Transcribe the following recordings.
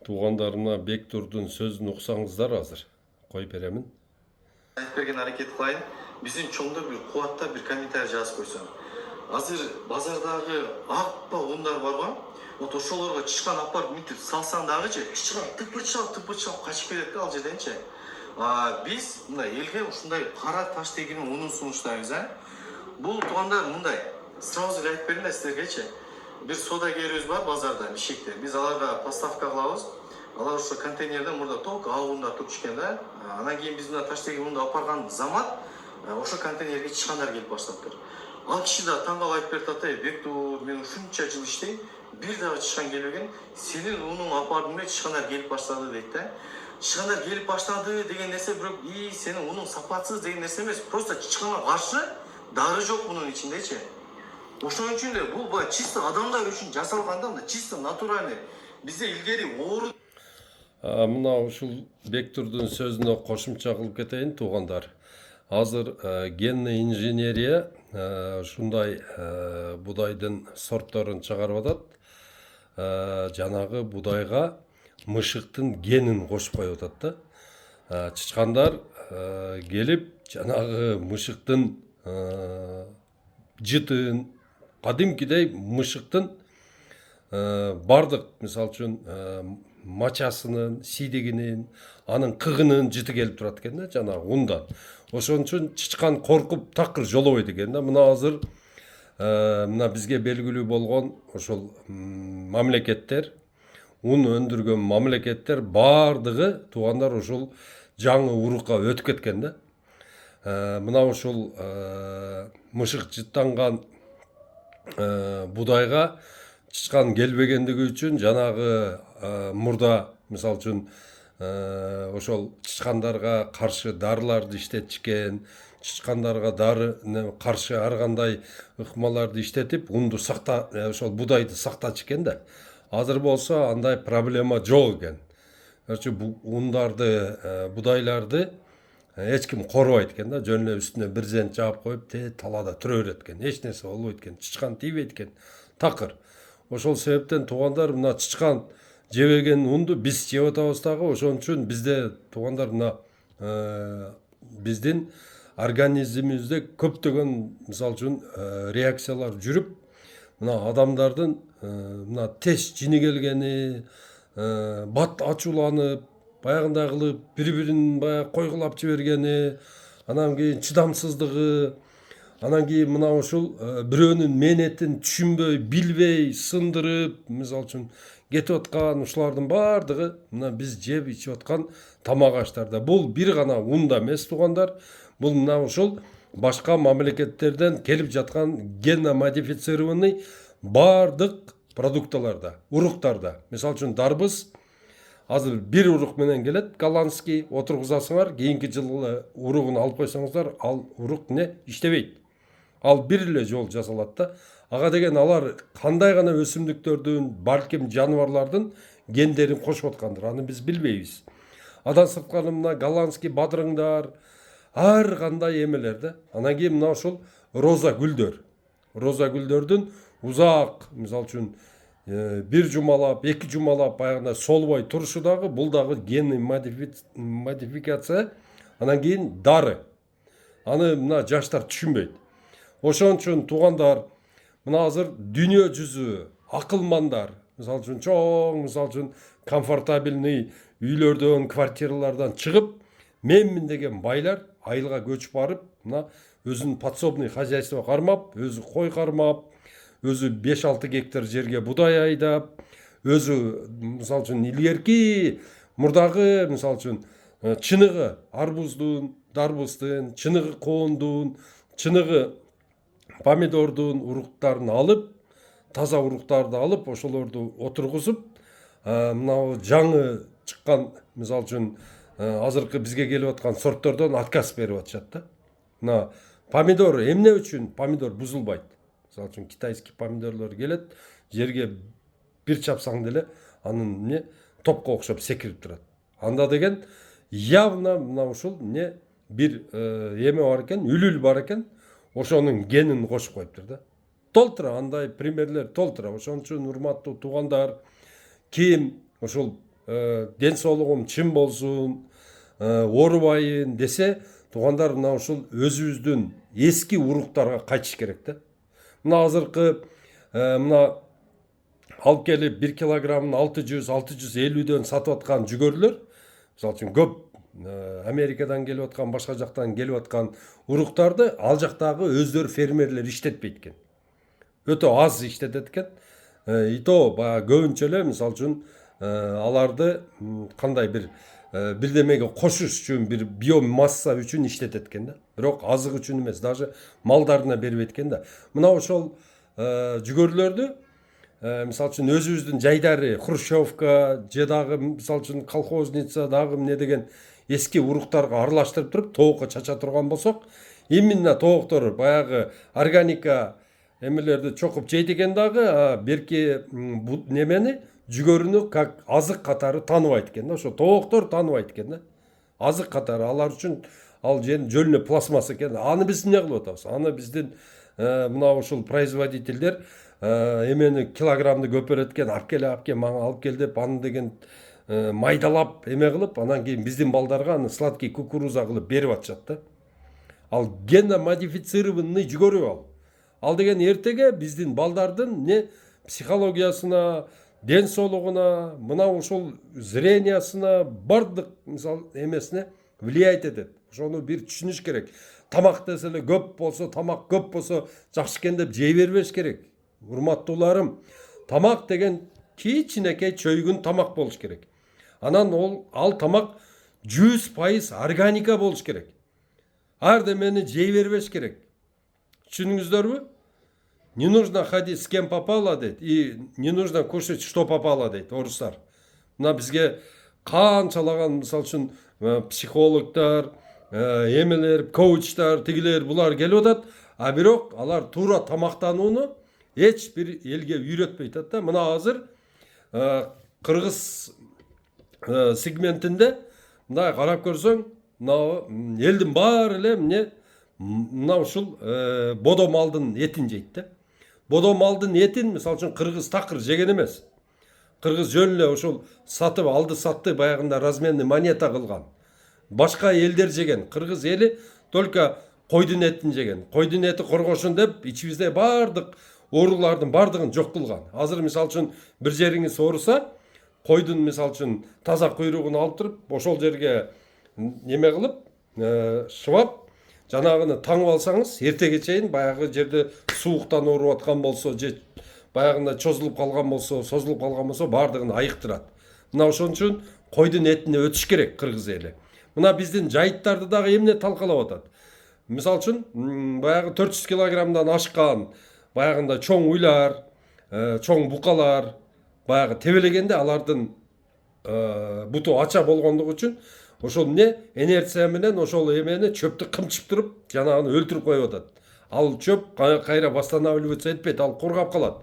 Туғандарына Бектурдун сөзүн уксаңыздар азыр. Кой беремин. Айтып берген аракет кылайын. Биздин чоңдор бир кубаттап бир комментарий жазып койсун. Азыр базардагы акпа ундар бар го. Вот ошолорго чычкан апарып мынтип салсаң дагычы, чычкан тыпырчап качып кетет да ал жерденчи. Биз мындай элге ушундай кара таш тегинин унун сунуштайбыз, Бул туугандар мындай. Сразу эле айтып берейин да силергечи. Бир содагерибиз бар базарда, мишекте. Биз аларга поставка кылабыз. Алар ошо контейнерден мурда ток ауында туруп ишкен да. Анан кийин биз мына таштеги унду апарган замат ошо контейнерге чычкандар келип баштаптыр. Ал киши да таң калып айтып берип атат, Бектур, мен ушунча жыл иштейм, бир дагы чычкан келбеген. Сенин унуң апардым эле чычкандар келип баштады дейт да. Чычкандар келип баштады деген нерсе бирок сенин унуң сапатсыз деген нерсе эмес. Просто чычканга каршы дары жок мунун ичиндечи. Ошон үчүн эле бул чисто адамдар үчүн жасалган да, чисто натуральный. Бизде илгери оору Мына ушул Бектурдун сөзүнө кошумча кылып кетейин туугандар. Азыр генный инженерия ушундай будайдын сортторун чыгарып атат. Жанагы будайга мышыктын генин кошуп коюп атат да. Чычкандар келип жанагы мышыктын жытын, кадимкидей мышыктын бардык, мисалы үчүн мачасынын, сийдигинин, анын кыгынын жыты келип турат экен да, жанагы ундан. Ошон үчүн чычкан коркуп такыр жолобойт экен да. Мына азыр мына бизге белгилүү болгон ошол мамлекеттер, ун өндүргөн мамлекеттер бардыгы туугандар ушул жаңы урукка өтүп кеткен да. Мына ушул мышык жыттанган будайга чычкан келбегендиги үчүн жанагы мурда мисалы үчүн ошол чычкандарга каршы дарыларды иштетишкен, чычкандарга дары каршы ар кандай ыкмаларды иштетип унду ошол будайды сактатышкен да. Азыр болсо андай проблема жок экен. Бул ундарды, будайларды эч ким корбойт экен да. Жөн эле үстүнө бир зент жаап коюп, талаада турө берет экен. Эч нерсе болбойт экен. Чычкан тийбейт экен. Такыр. Ошол себептен туугандар мына чычкан жебеген унду биз жеп атабыз дагы. Ошон үчүн бизде туугандар мына биздин организмибизде көптөгөн мисалы үчүн реакциялар жүрүп, мына адамдардын мына тез жини келгени, бат ачууланып, баягындай кылып бири-бирин баягы койгулап жибергени, анан кийин чыдамсыздыгы, анан кийин мына ушул бирөөнүн мээнетин түшүнбөй, билбей, сындырып, мисалы үчүн кетип аткан ушулардын бардыгы мына биз жеп ичип аткан тамак аштарда. Бул бир гана унда эмес туугандар. Бул мына ушул башка мамлекеттерден келип жаткан генно-модифицированный бардык продукталарда, уруктарда. Мисалы үчүн дарбыз азыр бир урук менен келет, голландский, отургузасыңар, кийинки жылы уругун алып койсоңуздар, ал урук иштебейт. Ал бир эле жол жасалат да. Ага деген алар кандай гана өсүмдүктөрдүн, балким жаныбарлардын гендерин кошуп аткандыр, аны биз билбейбиз. Андан сырткары мына голландский бадырыңдар, ар кандай эмелер да. Анан кийин мына ушул роза гүлдөр. Роза гүлдөрдүн узак, мисалы үчүн бир жумалап, эки жумалап баягындай солбой турушу дагы бул дагы генный модификация. Анан кийин дары. Аны мына жаштар түшүнбөйт. Ошон үчүн туугандар мына азыр дүйнө жүзү акылмандар, мисалы үчүн чоң, мисалы үчүн комфортабельный үйлөрдөн, квартиралардан чыгып, менмин деген байлар айылга көчүп барып, мына өзүнүн подсобный хозяйство кармап, өзү кой кармап, өзү 5-6 гектар жерге будай айдап, өзү мисалы үчүн илгерки мурдагы мисалы үчүн чыныгы арбуздун, дарбыздын, чыныгы коондун, чыныгы помидордун уруктарын алып, таза уруктарды алып, ошолорду отургузуп, мына жаңы чыккан мисалы үчүн азыркы бизге келип аткан сорттордон отказ берип атышат да. Мына помидор эмне үчүн помидор бузулбайт? Мисалы үчүн китайский помидорлор келет, жерге бир чапсаң деле анын топко окшоп секирип турат. Анда деген явно мына ушул бир эме бар экен, үлүл бар экен. Ошонун генин кошуп коюптур да. Толтура андай примерлер толтура. Ошон үчүн урматтуу туугандар, ким ошол ден соолугум чын болсун, оорубайын десе, туугандар мына ушул өзүбүздүн эски уруктарга кайтыш керек да. Мына азыркы мына алып келип 1 килограммын 600-650дөн сатып аткан жүгөрлөр, мисалы үчүн көп Америкадан келип аткан, башка жактан келип аткан уруктарды ал жактагы өздөрү фермерлер иштетпейт экен. Өтө аз иштетет экен. И то баягы көбүнчө эле мисалы үчүн аларды кандай бирдемеге кошуш үчүн, бир биомасса үчүн иштетет экен да. Бирок азык үчүн эмес, даже малдарына бербейт экен да. Мына ошол жүгөрлөрдү мисалы үчүн өзүбүздүн жайдары Хрущевка же дагы мисалы үчүн колхозница дагы эмне деген эски уруктарга аралаштырып туруп тоокко чача турган болсок, именно тооктор баягы органика эмелерди чокуп жейт экен дагы, берки немени жүгөрүнү как азык катары тааныбайт экен да. Ошо тооктор тааныбайт экен да. Азык катары алар үчүн ал жөн эле пластмасса экен. Аны биз эмне кылып атабыз? Аны биздин мына ушул производительдер эмени килограммды көп берет экен, алып кел мага алып кел деп, аны деген майдалап эме кылып, анан кийин биздин балдарга аны сладкий кукуруза кылып берип атышат да. Ал генно модифицированный жүгөрү ал. Ал деген эртеге биздин балдардын не психологиясына, ден соолугуна, мына ушул зрениясына, бардык мисалы эмесине влиять этет. Ошону бир түшүнүш керек. Тамак десе эле көп болсо, тамак көп болсо жакшы экен деп жей бербеш керек. Урматтууларым, тамак деген кичинекей чөйгүн тамак болуш керек. Анан ал тамак 100% органика болуш керек. Ар демени жей бербеш керек. Түшүнүңүздөрбү? Не нужно ходить с кем попало дейт, и не нужно кушать что попало дейт орустар. Мына бизге канчалаган мисалы үчүн психологдор, эмелер, коучтар, тигилер булар келип атат, а бирок алар туура тамактанууну эч бир элге үйрөтпөй атат да. Мына азыр кыргыз сегментинде мындай карап көрсөң, мына элдин баары эле мына ушул бодо малдын этин жейт да. Бодо малдын этин мисалы үчүн кыргыз такыр жеген эмес. Кыргыз жөн эле ушул сатып алды сатты, баягында разменный монета кылган. Башка элдер жеген. Кыргыз эли только койдун этин жеген. Койдун эти коргошун деп ичибизде бардык оорулардын бардыгын жок кылган. Азыр мисалы үчүн бир жериңиз ооруса, койдун мисалы үчүн таза куйругун алып туруп, ошол жерге неме кылып, шыбап, жанагыны таңып алсаңыз, эртеге чейин баягы жерде сууктан ооруп аткан болсо, же баягында созулуп калган болсо, бардыгын айыктырат. Мына ошон үчүн койдун этине өтүш керек кыргыз эли. Мына биздин жайыттарды дагы эмне талкалап атат? Мисалы үчүн баягы 400 килограммдан ашкан баягында чоң уйлар, чоң букалар баягы тебелегенде алардын буту ача болгондугу үчүн ошол инерция менен ошол эмени чөптү кымчып туруп жанагыны өлтүрүп коюп атат. Ал чөп кайра восстанавливаться этпейт, ал кургап калат.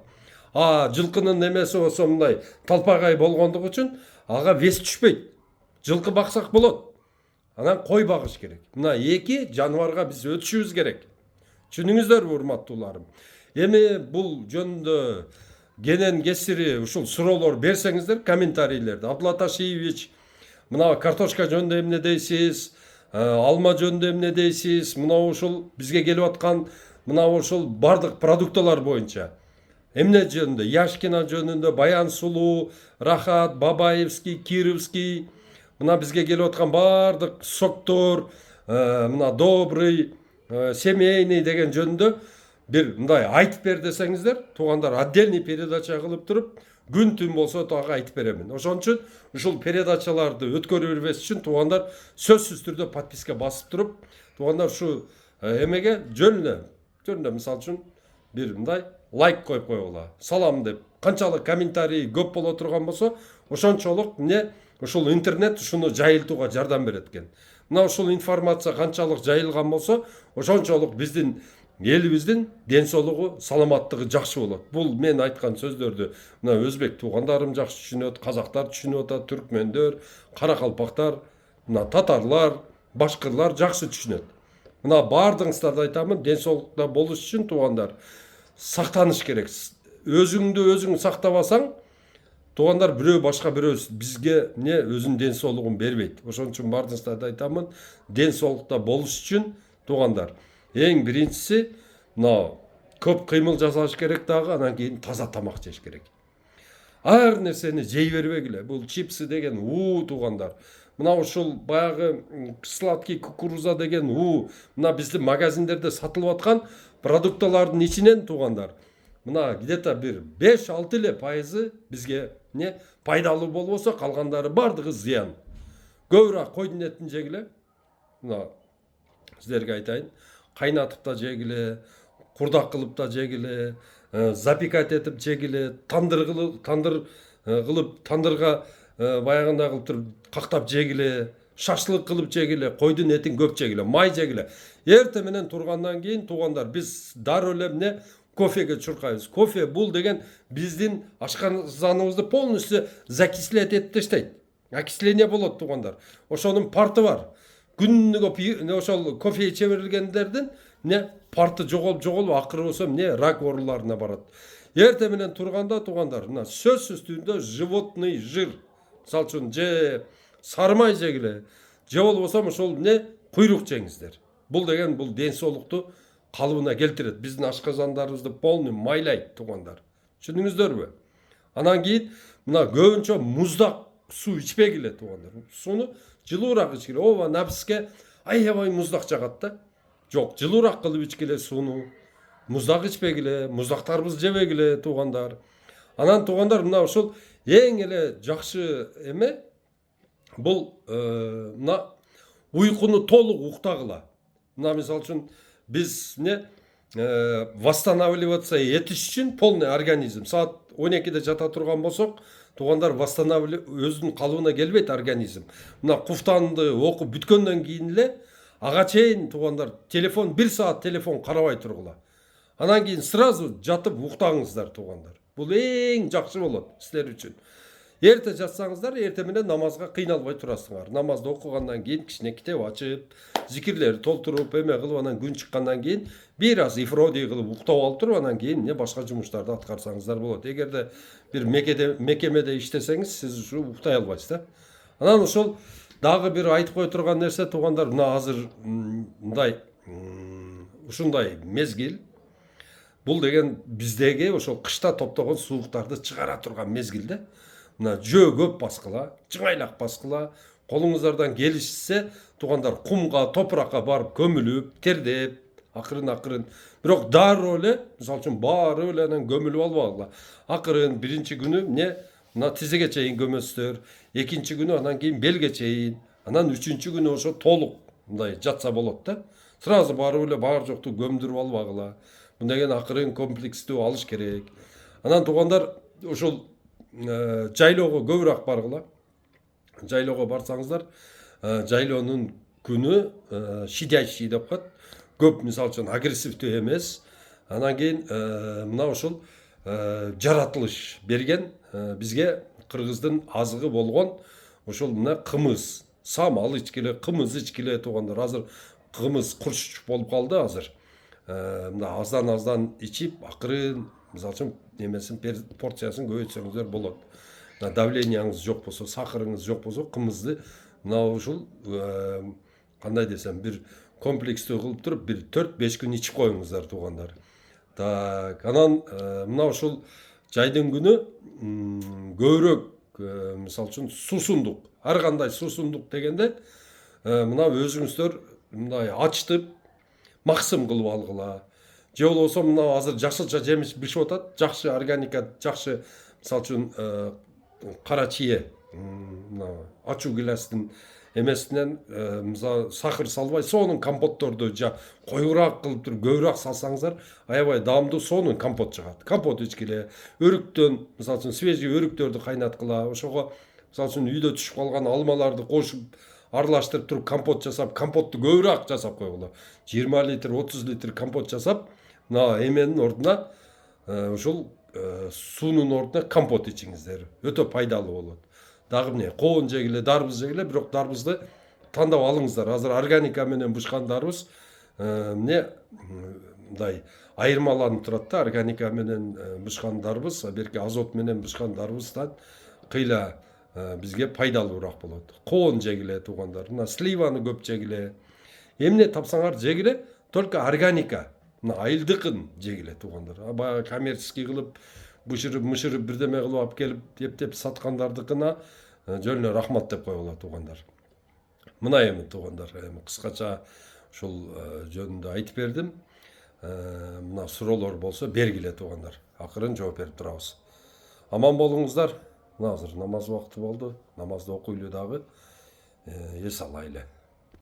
Жылкынын немеси болсо мындай талпагай болгондугу үчүн ага вес түшпөйт. Жылкы баксак болот. Анан кой багыш керек. Мына эки жаныбарга биз өтүшүбүз керек. Түшүнүңүздөрбү, урматтууларым? Эми бул жөнүндө кенен кесири ушул суроолор берсеңиздер комментарийлерди. Абдулла Ташиевич, мына картошка жөнүндө эмне дейсиз? Алма жөнүндө эмне дейсиз? Мына ушул бизге келип аткан мына ушул бардык продукталар боюнча эмне жөнүндө? Яшкина жөнүндө, Баян Сулуу, Рахат, Бабаевский, Кировский, мына бизге келип аткан бардык соктор, мына Добрый, Семейный деген жөнүндө бир мындай айтып бер десеңиздер, туугандар отдельный передача кылып туруп, күн түн болсо тагы айтып беремин. Ошон үчүн ушул передачаларды өткөрүп бербес үчүн туугандар сөзсүз түрдө подписка басып туруп, туугандар ушу эмеге жөн эле мисалы үчүн бир мындай лайк коюп койгула. Салам деп канчалык комментарий көп боло турган болсо, ошончолук ушул интернет ушуну жайылтууга жардам берет экен. Мына ушул информация канчалык жайылган болсо, ошончолук биздин элибиздин ден соолугу, саламаттыгы жакшы болот. Бул мен айткан сөздөрдү мына өзбек туугандарым жакшы түшүнөт, казактар түшүнүп атат, түркмөндөр, каракалпактар, мына татарлар, башкырлар жакшы түшүнөт. Мына бардыгыңыздарды айтамын, ден соолукта болуш үчүн туугандар сактаныш керек. Өзүңдү өзүң сактабасаң, Тугандар бирөө башка бирөө бизге эмне өзүнүн ден соолугун бербейт. Ошон үчүн бардыгыңыздарда да айтамын, ден соолукта болуш үчүн тугандар эң биринчиси мына көп кыймыл жасаш керек дагы, анан кийин таза тамак жеш керек. Ар нерсени жей бербегиле. Бул чипсы деген тугандар. Мына ушул баягы сладкий кукуруза деген мына биздин магазиндерде сатылып аткан продукталардын ичинен тугандар. Мына где-то бир 5-6 эле пайызы бизге не пайдалуу болбосо, калгандары бардыгы зыян. Көбүрөөк койдун этин жегиле. Мына сиздерге айтайын, кайнатып да жегиле, курдак кылып да жегиле, запекать этип жегиле, тандыр кылып тандырга баягындай кылып туруп кактап жегиле, шашлык кылып жегиле, койдун этин көп жегиле, май жегиле. Эртең менен тургандан кийин тугандар биз дароо эле эмне кофеге чуркайбыз. Кофе бул деген биздин ашказаныбызды полностью закислять этип таштайт. Окисление болот тугандар. Ошонун парты бар. Күнүгө ошол кофе иче берилгендердин парты жоголуп акыры болсо рак ооруларына барат. Эртең менен турганда тугандар мына сөзсүз түрдө животный жир, мисалы үчүн же сары май жегиле, же болбосо ошол куйрук жеңиздер. Бул деген бул ден соолукту калыбына келтирет. Биздин ашказандарыбызды полный майлайт тугандар. Түшүндүңүздөрбү? Анан кийин мына көбүнчө муздак суу ичпегиле тугандар. Сууну жылуураак ичкиле. Ооба набизге аябай муздак жагат да. Жок, жылуураак кылып ичкиле сууну. Муздак ичпегиле, муздактарыбызды жебегиле тугандар. Анан тугандар мына ушул эң эле жакшы эме бул мына уйкуну толук уктагыла. Мына мисалы үчүн биз восстанавливаться этиш үчүн полный организм саат 12-де жата турган болсок, тугандар өзүнүн калыбына келбейт организм. Мына куфтанды окуп бүткөндөн кийин эле ага чейин тугандар телефон 1 саат телефон карабай тургула. Анан кийин сразу жатып уктаңыздар тугандар. Бул эң жакшы болот силер үчүн. Эрте жатсаңыздар, эрте менен намазга кыйналбай турасыңар. Намазды окугандан кийин кичине китеп ачып, зикирлерди толтуруп, эме кылып, анан күн чыккандан кийин бир аз ифроди кылып уктап алып туруп, анан кийин башка жумуштарды аткарсаңыздар болот. Эгерде бир мекемеде иштесеңиз, сиз ушу уктай албайсыз да. Анан ошол дагы бир айтып кое турган нерсе тугандар, мына азыр мындай ушундай мезгил. Бул деген биздеги ошол кышта топтогон сууктарды чыгара турган мезгил да. Мына жөө көп баскыла, чыңайлак баскыла, колуңуздардан келишсе, тугандар кумга, топуракка барып көмүлүп, тердеп, акырын. Бирок дароо эле, мисалы үчүн баары эле анан көмүлүп албагыла. Акырын биринчи күнү мына тизеге чейин көмөсүздөр, экинчи күнү анан кийин белге чейин, анан үчүнчү күнү ошо толук мындай жатса болот да. Сразу барып эле бар жокту көмдүрүп албагыла. Бул деген акырын комплекстүү алыш керек. Анан тугандар ошол жайлоого көбүрөөк баргыла. Жайлоого барсаңыздар, жайлоонун күнү щадящий деп коет. Көп мисалы үчүн агрессивдүү эмес. Анан кийин мына ушул жаратылыш берген бизге кыргыздын азыгы болгон ошол мына кымыз, самал ичкиле, кымыз ичкиле тугандар. Азыр кымыз курч болуп калды азыр. Мына аздан ичип, акырын мисалы үчүн немесин порциясын көбөйтсөңүздөр болот. Давленияңыз жок болсо, сахарыңыз жок болсо, кымызды мына ушул кандай десем, бир комплекстүү кылып туруп, бир 4-5 күн ичип коюңуздар тугандар. Так, анан мына ушул жайдын күнү көбүрөөк мисалы үчүн суусундук, ар кандай суусундук дегенде мына өзүңүздөр мындай ачтып, максым кылып алгыла. Же болбосо мына азыр жашылча жемиш бишип атат, жакшы органика, жакшы мисалы үчүн кара чие, мына ачуу гиластын эмесинен сахар салбай сонун компотторду коюураак кылып туруп көбүрөөк салсаңыздар, аябай даамдуу сонун компот чыгат. Компот ичкиле, өрүктөн мисалы үчүн свежий өрүктөрдү кайнаткыла, ошого мисалы үчүн үйдө түшүп калган алмаларды кошуп аралаштырып туруп компот жасап, компотту көбүрөөк жасап койгула. 20 литр, 30 литр компот жасап, мына эменин ордуна ушул суунун ордуна компот ичиңиздер. Өтө пайдалуу болот. Дагы эмне, коон жегиле, дарбыз жегиле, бирок дарбызды тандап алыңыздар. Азыр органика менен бышкан дарбыз мындай айырмаланып турат да. Органика менен бышкан дарбыз, берки азот менен бышкан дарбыздан кыйла бизге пайдалуураак болот. Коон жегиле туугандар. Мына сливаны көп жегиле. Эмне тапсаңар жегиле, только органика. Мына айылдыкын жегиле туугандар. Баягы коммерческий кылып, мышырып бирдеме кылып алып келип ептеп саткандардыкына жөн эле рахмат деп койгула туугандар. Мына эми туугандар, кыскача ушул жөнүндө айтып бердим. Мына суроолор болсо бергиле туугандар. Акырын жооп берип турабыз. Аман болуңуздар. Мына азыр намаз убакыты болду. Намазды окуйлу дагы. Эс алайлы.